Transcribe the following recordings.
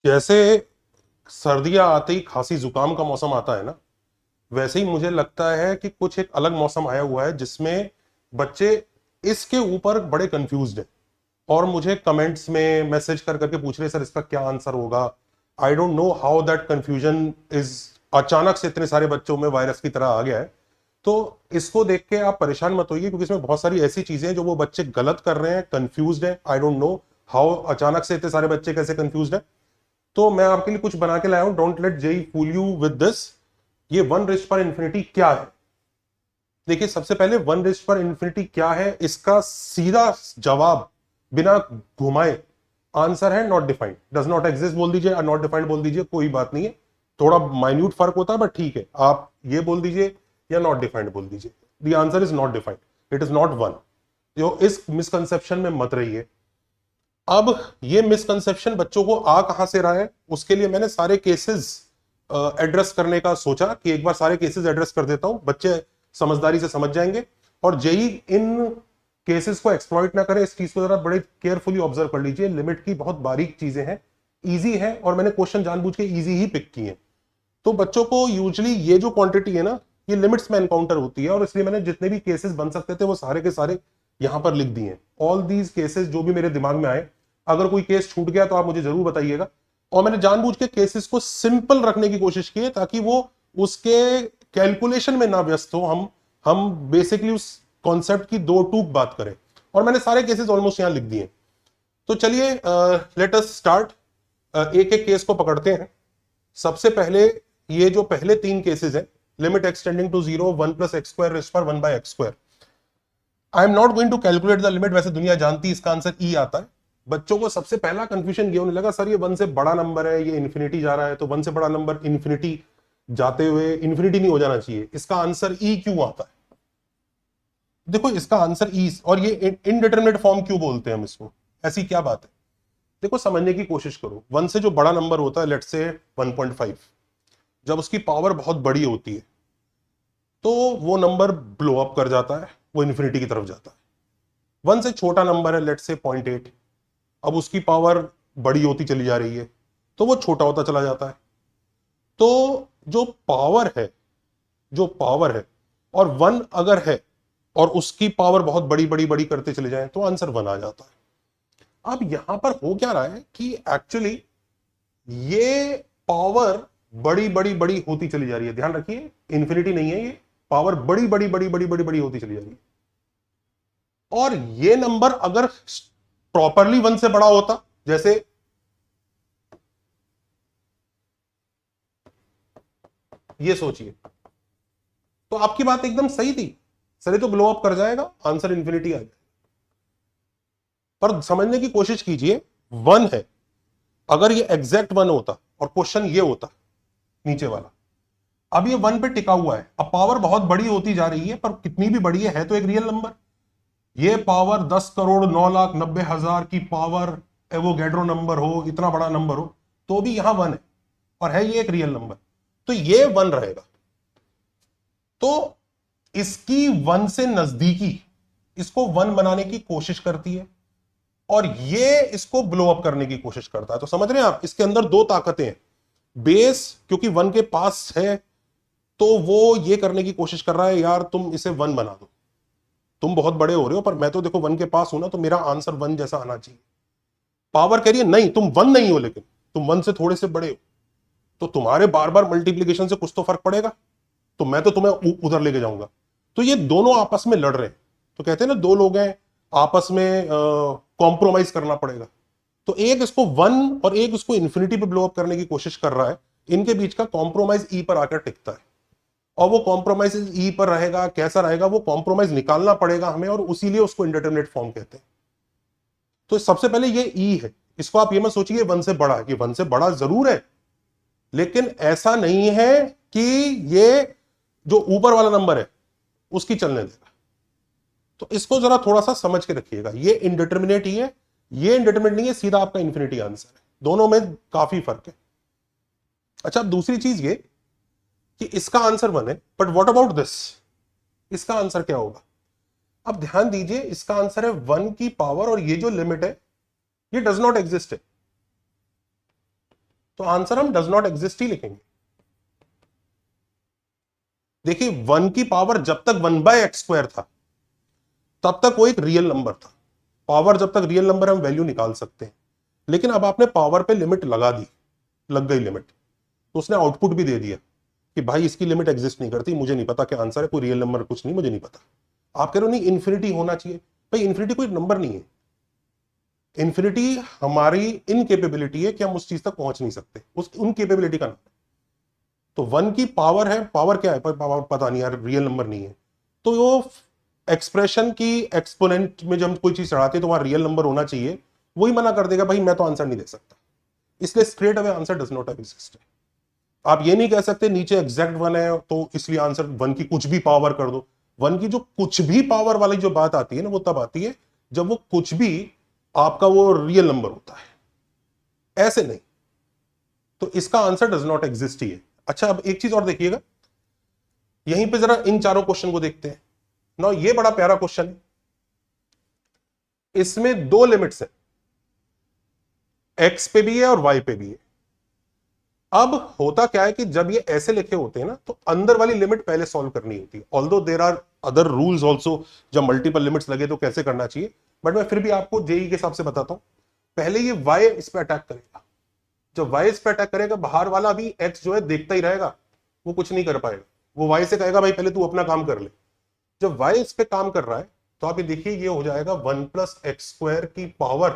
जैसे सर्दियां आते ही खांसी जुकाम का मौसम आता है ना, वैसे ही मुझे लगता है कि कुछ एक अलग मौसम आया हुआ है जिसमें बच्चे इसके ऊपर बड़े कंफ्यूज्ड हैं। और मुझे कमेंट्स में मैसेज कर करके पूछ रहे, सर इसका क्या आंसर होगा। I don't know how that confusion is. अचानक से इतने सारे बच्चों में वायरस की तरह आ गया है। तो इसको देख के आप परेशान मत होइए, क्योंकि इसमें बहुत सारी ऐसी चीजें हैं जो वो बच्चे गलत कर रहे हैं, कंफ्यूज्ड है। आई डोंट नो हाउ अचानक से इतने सारे बच्चे कैसे कंफ्यूज्ड है। तो मैं आपके लिए कुछ बना के लाया हूं, don't let JEE fool you with this. ये वन रेस्ट पर इंफिनिटी क्या है? देखिए, सबसे पहले वन रेस्ट पर इंफिनिटी क्या है, इसका सीधा जवाब बिना घुमाए आंसर है not defined. Does not exist बोल दीजिए और नॉट डिफाइंड बोल दीजिए, कोई बात नहीं है। थोड़ा माइन्यूट फर्क होता है बट ठीक है, आप ये बोल दीजिए या नॉट डिफाइंड बोल दीजिए। The answer is not defined, it is not one. तो इस मिसकंसेप्शन में मत रहिए। अब ये मिसकंसेप्शन बच्चों को आ कहां से रहा है, उसके लिए मैंने सारे केसेस एड्रेस करने का सोचा कि एक बार सारे केसेस एड्रेस कर देता हूं, बच्चे समझदारी से समझ जाएंगे। और जेई इन केसेस को एक्सप्लॉइट ना करें, इस चीज को जरा बड़े केयरफुली ऑब्जर्व कर लीजिए। लिमिट की बहुत बारीक चीजें हैं, इजी है, और मैंने क्वेश्चन जानबूझ के इजी ही पिक किए हैं। तो बच्चों को यूजुअली ये जो क्वांटिटी है ना, ये लिमिट्स में एनकाउंटर होती है, और इसलिए मैंने जितने भी केसेस बन सकते थे वो सारे के सारे यहां पर लिख दिए। ऑल दीज केसेस जो भी मेरे दिमाग में आए, अगर कोई केस छूट गया तो आप मुझे जरूर बताइएगा। और मैंने जानबूझ के केसेस को सिंपल रखने की कोशिश की है, ताकि वो उसके कैलकुलेशन में ना व्यस्त हो। हम बेसिकली उस कॉन्सेप्ट की दो टूक बात करें। और मैंने सारे केसेस ऑलमोस्ट यहां लिख दिए। तो चलिए, लेट अस स्टार्ट। एक एक केस को पकड़ते हैं। सबसे पहले, ये जो पहले तीन केसेस हैं, limit extending to zero, one plus x square rest पर one by x square. I am not going to calculate the limit, वैसे दुनिया जानती है इसका आंसर ई आता है। बच्चों को सबसे पहला कंफ्यूजन ये होने लगा, सर ये वन से बड़ा नंबर है, ये इन्फिनिटी जा रहा है, तो वन से बड़ा नंबर इन्फिनिटी जाते हुए इन्फिनिटी नहीं हो जाना चाहिए, इसका आंसर ई क्यों आता है? देखो, इसका आंसर ई, और ये इनडिटरमिनेट फॉर्म क्यों बोलते हैं हम इसको, ऐसी क्या बात है? देखो, समझने की कोशिश करो। वन से जो बड़ा नंबर होता है, लेट से 1.5, जब उसकी पावर बहुत बड़ी होती है तो वो नंबर ब्लो अप कर जाता है, वो इन्फिनिटी की तरफ जाता है। वन से छोटा नंबर है, लेट से 0.8, अब उसकी पावर बड़ी होती चली जा रही है, तो वो छोटा होता चला जाता है। तो जो पावर है, जो पावर है, और वन अगर है और उसकी पावर बहुत बड़ी बड़ी बड़ी करते चले जाए, तो आंसर वन आ जाता है। अब यहां पर हो क्या रहा है कि एक्चुअली ये पावर बड़ी बड़ी बड़ी होती चली जा रही है। ध्यान रखिए, इंफिनिटी नहीं है ये, पावर बड़ी बड़ी बड़ी बड़ी बड़ी बड़ी होती चली जा रही है। और ये नंबर अगर प्रॉपरली वन से बड़ा होता, जैसे ये सोचिए, तो आपकी बात एकदम सही थी, सर ये तो ग्लो अप कर जाएगा, आंसर इंफिनिटी आ जाएगा। पर समझने की कोशिश कीजिए, वन है, अगर ये एग्जैक्ट वन होता और क्वेश्चन ये होता नीचे वाला, अब ये वन पे टिका हुआ है, अब पावर बहुत बड़ी होती जा रही है, पर कितनी भी बड़ी है तो एक रियल नंबर। ये पावर 10,09,90,000 की पावर, एवोगैड्रो नंबर हो, इतना बड़ा नंबर हो, तो भी यहां वन है, और है ये एक रियल नंबर, तो ये वन रहेगा। तो इसकी वन से नजदीकी इसको वन बनाने की कोशिश करती है, और ये इसको ब्लो अप करने की कोशिश करता है। तो समझ रहे हैं आप, इसके अंदर दो ताकतें हैं। बेस क्योंकि वन के पास है, तो वो ये करने की कोशिश कर रहा है, यार तुम इसे वन बना दो, तुम बहुत बड़े हो रहे हो, पर मैं तो देखो वन के पास हूं ना, तो मेरा आंसर वन जैसा आना चाहिए। पावर कह रही है नहीं, तुम वन नहीं हो, लेकिन तुम वन से थोड़े से बड़े हो, तो तुम्हारे बार बार मल्टीप्लीकेशन से कुछ तो फर्क पड़ेगा, तो मैं तो तुम्हें उधर लेके जाऊंगा। तो ये दोनों आपस में लड़ रहे हैं। तो कहते हैं ना, दो लोग हैं, आपस में कॉम्प्रोमाइज करना पड़ेगा। तो एक इसको वन और एक इसको इंफिनिटी पे ब्लो अप करने की कोशिश कर रहा है। इनके बीच का कॉम्प्रोमाइज ई पर आकर टिकता है, और वो कॉम्प्रोमाइज ई पर रहेगा, कैसा रहेगा, वो कॉम्प्रोमाइज निकालना पड़ेगा हमें, और उसीलिए उसको इंडिटरमिनेट फॉर्म कहते हैं। तो सबसे पहले ये ई है, इसको आप ये मत सोचिए वन से बड़ा है, कि वन से बड़ा जरूर है, लेकिन ऐसा नहीं है कि ये जो ऊपर वाला नंबर है उसकी चलने देगा। तो इसको जरा थोड़ा सा समझ के रखिएगा, ये इंडिटरमिनेट ही है, ये इंडिटरमिनेट नहीं है, सीधा आपका इंफिनिटी आंसर है। दोनों में काफी फर्क है। अच्छा, अब दूसरी चीज ये कि इसका आंसर वन है, बट व्हाट अबाउट दिस, इसका आंसर क्या होगा? अब ध्यान दीजिए, इसका आंसर है वन की पावर, और ये जो लिमिट है ये डज नॉट एग्जिस्ट है। तो आंसर हम डज नॉट एग्जिस्ट ही लिखेंगे। देखिए 1 की पावर जब तक 1/x² था तब तक वो एक रियल नंबर था। पावर जब तक रियल नंबर हम वैल्यू निकाल सकते हैं, लेकिन अब आपने पावर पे लिमिट लगा दी, लग गई लिमिट, तो उसने आउटपुट भी दे दिया कि भाई इसकी लिमिट एग्जिस्ट नहीं करती, मुझे नहीं पता क्या आंसर है, कोई रियल नंबर कुछ नहीं, मुझे नहीं पता। आप कह रहे हो नहीं इन्फिनिटी होना चाहिए, भाई इन्फिनिटी कोई नंबर नहीं है। इन्फिनिटी हमारी इनकेपेबिलिटी है कि हम उस चीज तक पहुंच नहीं सकते, उस उन केपेबिलिटी का नाम। तो 1 की पावर है, पावर क्या है, पावर पता नहीं यार, रियल नंबर नहीं है। तो वो एक्सप्रेशन की एक्सपोनेंट में जब हम कोई चीज चढ़ाते हैं तो वहां रियल नंबर होना चाहिए, वही मना कर देगा भाई मैं तो आंसर नहीं दे सकता। इसलिए straight away answer does not exist. आप ये नहीं कह सकते नीचे एग्जैक्ट 1 है तो इसलिए आंसर 1 की कुछ भी पावर कर दो। 1 की जो कुछ भी पावर वाली जो बात आती है ना, वो तब आती है जब वो कुछ भी आपका वो रियल नंबर होता है, ऐसे नहीं। तो इसका आंसर डज नॉट एग्जिस्ट ही है। अच्छा अब एक चीज और देखिएगा, यहीं पे जरा इन चारों क्वेश्चन को देखते हैं ना। ये बड़ा प्यारा क्वेश्चन है, इसमें दो लिमिट्स है, एक्स पे भी है और वाई पे भी है। अब होता क्या है कि जब ये ऐसे लिखे होते हैं ना, तो अंदर वाली लिमिट पहले सॉल्व करनी होती है। Although there are other rules also, जब मल्टीपल लिमिट्स लगे तो कैसे करना चाहिए, बट मैं फिर भी आपको जेई के हिसाब से बताता हूं। पहले ये वाई इस पे अटैक करेगा, जब वाई इस पे अटैक करेगा, बाहर वाला भी एक्स जो है देखता ही रहेगा, वो कुछ नहीं कर पाएगा। वो वाई से कहेगा भाई पहले तू अपना काम कर ले। जब वाई इस पे काम कर रहा है तो आप ये देखिए, ये हो जाएगा 1+x² की पावर,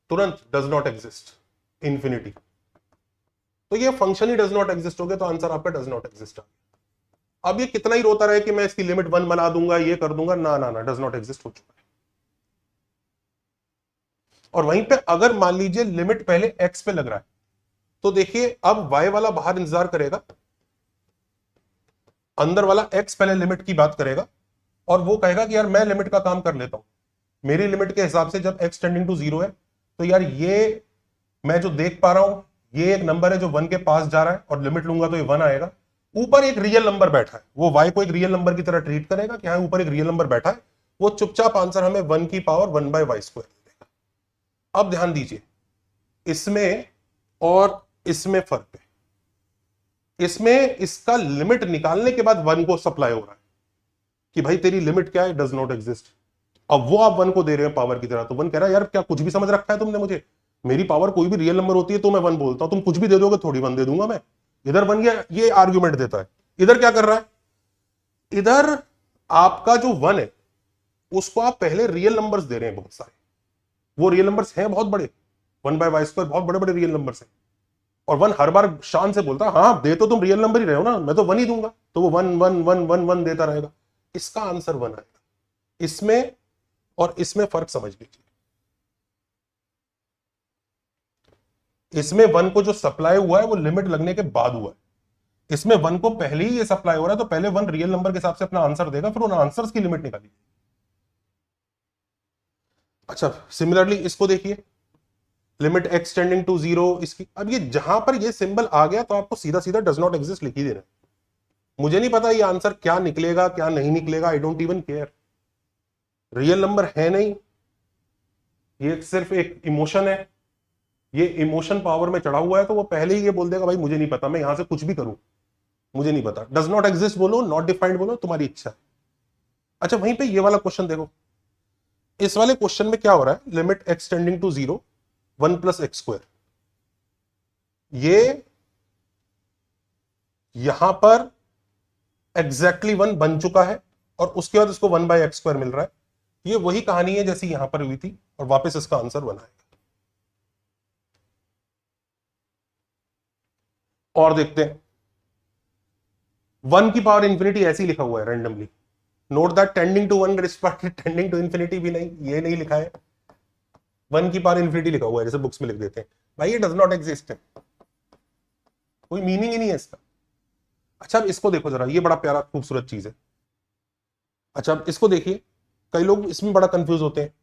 तुरंत डज नॉट एग्जिस्ट, इंफिनिटी। तो ये function he does not exist हो गया, तो आंसर आपका डज नॉट एग्जिस्ट। अब ये कितना ही रोता रहे कि मैं इसकी लिमिट 1 बना दूंगा, ये कर दूंगा, ना ना ना, डज नॉट एग्जिस्ट हो चुका है। और वहीं पे अगर मान लीजिए लिमिट पहले x पे लग रहा है, तो देखिए अब y वाला बाहर इंतजार करेगा, अंदर वाला x पहले लिमिट की बात करेगा, और वो कहेगा कि यार मैं लिमिट का काम कर लेता हूं। मेरी लिमिट के हिसाब से जब x टेंडिंग टू 0 है, तो यार ये मैं जो देख पा रहा हूं, ये एक नंबर है जो 1 के पास जा रहा है, और लिमिट लूंगा तो ये 1 आएगा। ऊपर एक रियल नंबर बैठा है, वो y को एक रियल नंबर की तरह ट्रीट करेगा कि हाँ ऊपर एक रियल नंबर बैठा है, वो चुपचाप आंसर हमें 1 की पावर 1/y² देगा। अब ध्यान दीजिए इसमें और इसमें फर्क है। इसमें इसका लिमिट निकालने के बाद 1 को सप्लाई हो रहा है कि भाई तेरी लिमिट क्या है, डज नॉट एग्जिस्ट। अब वो आप 1 को दे रहे हैं पावर की तरह, तो 1 कह रहा है यार क्या कुछ भी समझ रखा है तुमने मुझे, मेरी पावर कोई भी रियल नंबर होती है तो मैं 1 बोलता हूं, तुम कुछ भी दे दोगे थोड़ी 1 दे दूंगा मैं। इधर 1 ये आर्ग्यूमेंट देता है, इधर क्या कर रहा है, इधर आपका जो 1 है उसको आप पहले रियल नंबर्स दे रहे हैं बहुत सारे, वो रियल नंबर्स हैं बहुत बड़े, 1/y² बहुत बड़े बड़े रियल नंबर्स हैं। और 1 हर बार शान से बोलता है हाँ दे तो तुम रियल नंबर ही रहे हो ना, मैं तो 1 ही दूंगा, तो वो 1 देता रहेगा। इसका आंसर 1 आएगा। इसमें और इसमें फर्क समझ लीजिए, इसमें 1 को जो सप्लाई हुआ है वो लिमिट लगने के बाद हुआ है, इसमें 1 को पहले ही ये सप्लाई हो रहा है, तो पहले 1 रियल नंबर के हिसाब से अपना आंसर देगा, फिर उन आंसर्स की लिमिट निकाली। अच्छा सिमिलरली इसको देखिए, लिमिट x टेंडिंग टू 0 इसकी। अब ये जहां पर ये सिंबल आ गया तो आपको सीधा सीधा डज नॉट एग्जिस्ट लिख ही देना। मुझे नहीं पता ये आंसर क्या निकलेगा क्या नहीं निकलेगा, I don't even care, real number है नहीं, ये सिर्फ एक इमोशन है, ये इमोशन पावर में चढ़ा हुआ है, तो वो पहले ही ये बोल देगा भाई मुझे नहीं पता, मैं यहां से कुछ भी करूं मुझे नहीं पता। डज नॉट एग्जिस्ट बोलो, नॉट डिफाइंड बोलो, तुम्हारी इच्छा है। अच्छा वहीं पे ये वाला क्वेश्चन देखो, इस वाले क्वेश्चन में क्या हो रहा है, limit x tending to 0 1+x², ये यहां पर एग्जैक्टली 1 बन चुका है, और उसके बाद इसको 1/x² मिल रहा है। ये वही कहानी है जैसी यहां पर हुई थी, और वापस इसका आंसर बनाएगा। और देखते हैं 1 की पावर इंफिनिटी ऐसे ही लिखा हुआ है randomly, note that tending to 1 tending to infinity भी नहीं, ये नहीं लिखा है, 1 की पावर इंफिनिटी लिखा हुआ है जैसे बुक्स में लिख देते हैं। भाई ये डज नॉट एग्जिस्ट है, कोई मीनिंग ही नहीं है इसका। अच्छा अब इसको देखो जरा, ये बड़ा प्यारा खूबसूरत चीज है। अच्छा अब इसको देखिए, कई लोग इसमें बड़ा कंफ्यूज होते हैं,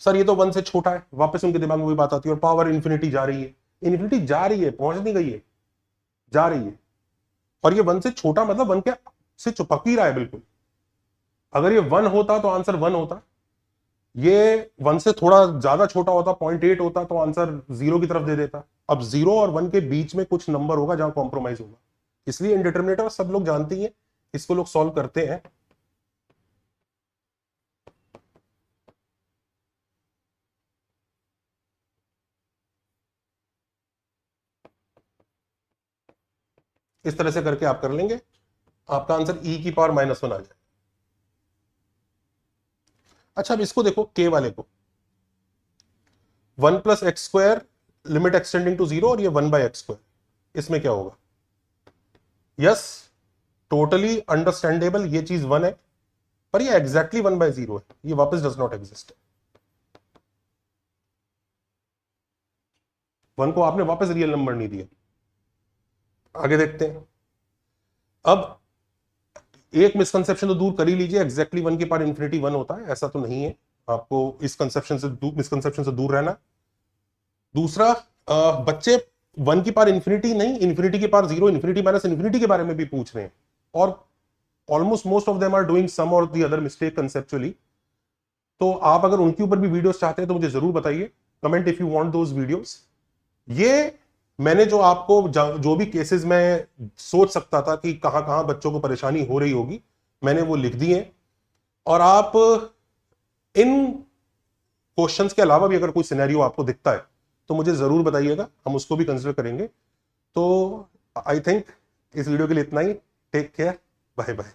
सर ये तो 1 से छोटा है, वापस उनके दिमाग में वही बात आती है, और पावर इंफिनिटी जा रही है, इंफिनिटी जा रही है, पहुंच नहीं गई है, जा रही है। और ये 1 से छोटा मतलब 1 के से चिपक ही रहा है बिल्कुल। अगर ये 1 होता तो आंसर 1 होता, ये 1 से थोड़ा ज्यादा छोटा होता, 0.8 होता, तो आंसर 0 की तरफ दे देता। अब 0 और 1 के बीच में कुछ नंबर होगा जहां कॉम्प्रोमाइज होगा, इसलिए इंडिटरमिनेट सब लोग जानते ही हैं, इसको लोग सॉल्व करते हैं। इस तरह से करके आप कर लेंगे, आपका आंसर e की पावर -1 आ जाए। अच्छा, अब इसको देखो, k वाले को, 1 + x² लिमिट एक्सटेंडिंग टू 0, और ये 1/x², इसमें क्या होगा? यस, टोटली अंडरस्टैंडेबल, ये चीज 1 है, पर ये एग्जैक्टली 1/0 है, ये वापस डज नॉट एग्जिस्ट। 1 को आपने वापस रियल नंबर नहीं दिया। आगे देखते हैं। अब एक मिसकंसेप्शन तो दूर कर ही लीजिए, एग्जैक्टली 1 की पावर इंफिनिटी 1 होता है, ऐसा तो नहीं है। आपको इस मिसकंसेप्शन से दूर रहना। दूसरा, बच्चे 1 की पावर इंफिनिटी नहीं, इंफिनिटी की पावर 0, इंफिनिटी माइनस इंफिनिटी के बारे में भी पूछ रहे हैं, और almost most of them are doing some और द अदर मिस्टेक कंसेप्चुअली। तो आप अगर उनके ऊपर भी वीडियोस चाहते हैं तो मुझे जरूर बताइए, comment if you want those videos. ये मैंने जो आपको जो भी केसेस में सोच सकता था कि कहां कहां बच्चों को परेशानी हो रही होगी, मैंने वो लिख दिए। और आप इन क्वेश्चंस के अलावा भी अगर कोई सिनेरियो आपको दिखता है तो मुझे जरूर बताइएगा, हम उसको भी कंसिडर करेंगे। तो आई थिंक इस वीडियो के लिए इतना ही। Take care, bye bye.